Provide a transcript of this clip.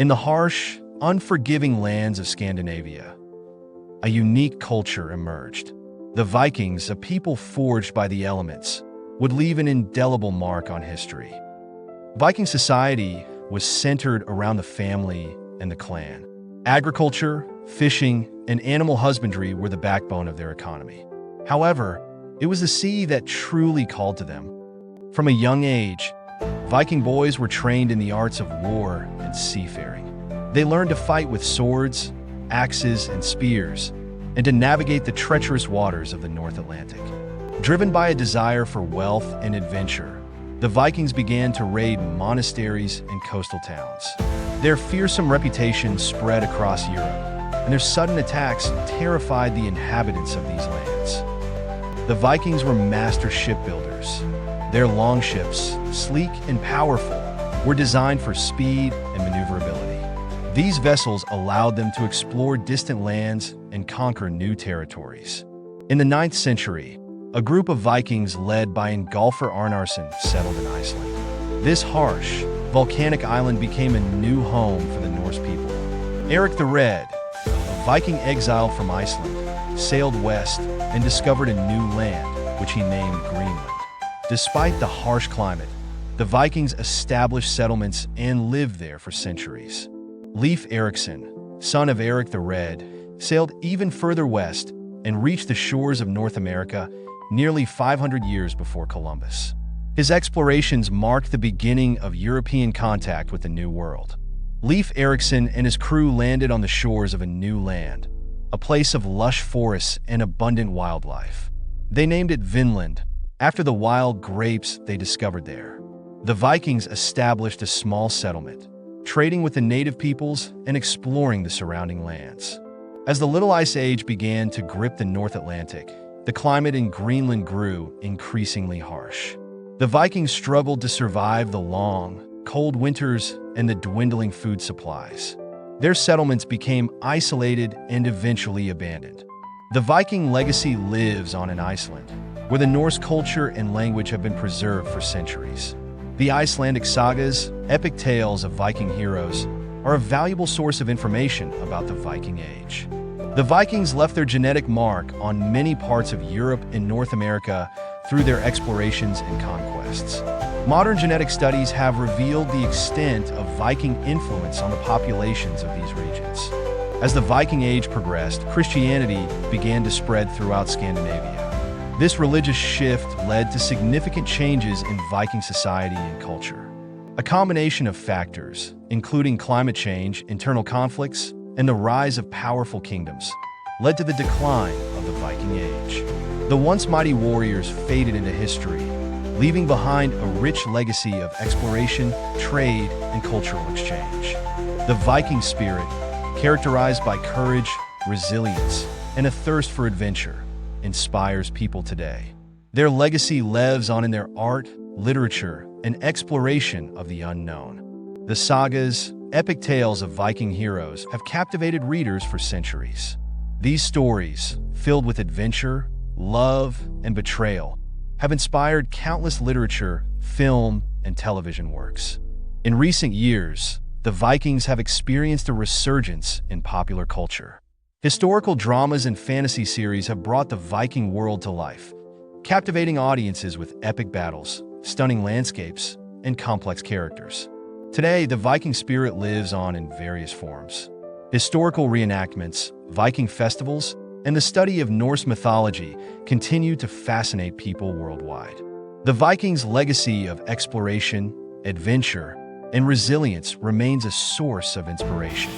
In the harsh, unforgiving lands of Scandinavia, a unique culture emerged. The Vikings, a people forged by the elements, would leave an indelible mark on history. Viking society was centered around the family and the clan. Agriculture, fishing, and animal husbandry were the backbone of their economy. However, it was the sea that truly called to them. From a young age, Viking boys were trained in the arts of war and seafaring. They learned to fight with swords, axes, and spears, and to navigate the treacherous waters of the North Atlantic. Driven by a desire for wealth and adventure, the Vikings began to raid monasteries and coastal towns. Their fearsome reputation spread across Europe, and their sudden attacks terrified the inhabitants of these lands. The Vikings were master shipbuilders. Their longships, sleek and powerful, were designed for speed and maneuverability. These vessels allowed them to explore distant lands and conquer new territories. In the 9th century, a group of Vikings led by Ingolfur Arnarsson settled in Iceland. This harsh, volcanic island became a new home for the Norse people. Eric the Red, a Viking exiled from Iceland, sailed west and discovered a new land, which he named Greenland. Despite the harsh climate, the Vikings established settlements and lived there for centuries. Leif Erikson, son of Eric the Red, sailed even further west and reached the shores of North America nearly 500 years before Columbus. His explorations marked the beginning of European contact with the New World. Leif Erikson and his crew landed on the shores of a new land, a place of lush forests and abundant wildlife. They named it Vinland, after the wild grapes they discovered there. The Vikings established a small settlement, trading with the native peoples and exploring the surrounding lands. As the Little Ice Age began to grip the North Atlantic, the climate in Greenland grew increasingly harsh. The Vikings struggled to survive the long, cold winters and the dwindling food supplies. Their settlements became isolated and eventually abandoned. The Viking legacy lives on in Iceland, where the Norse culture and language have been preserved for centuries. The Icelandic sagas, epic tales of Viking heroes, are a valuable source of information about the Viking Age. The Vikings left their genetic mark on many parts of Europe and North America through their explorations and conquests. Modern genetic studies have revealed the extent of Viking influence on the populations of these regions. As the Viking Age progressed, Christianity began to spread throughout Scandinavia. This religious shift led to significant changes in Viking society and culture. A combination of factors, including climate change, internal conflicts, and the rise of powerful kingdoms, led to the decline of the Viking Age. The once mighty warriors faded into history, leaving behind a rich legacy of exploration, trade, and cultural exchange. The Viking spirit, characterized by courage, resilience, and a thirst for adventure, inspires people today. Their legacy lives on in their art, literature, and exploration of the unknown. The sagas, epic tales of Viking heroes, have captivated readers for centuries. These stories, filled with adventure, love, and betrayal, have inspired countless literature, film, and television works. In recent years, the Vikings have experienced a resurgence in popular culture. Historical dramas and fantasy series have brought the Viking world to life, captivating audiences with epic battles, stunning landscapes, and complex characters. Today, the Viking spirit lives on in various forms. Historical reenactments, Viking festivals, and the study of Norse mythology continue to fascinate people worldwide. The Vikings' legacy of exploration, adventure, and resilience remains a source of inspiration.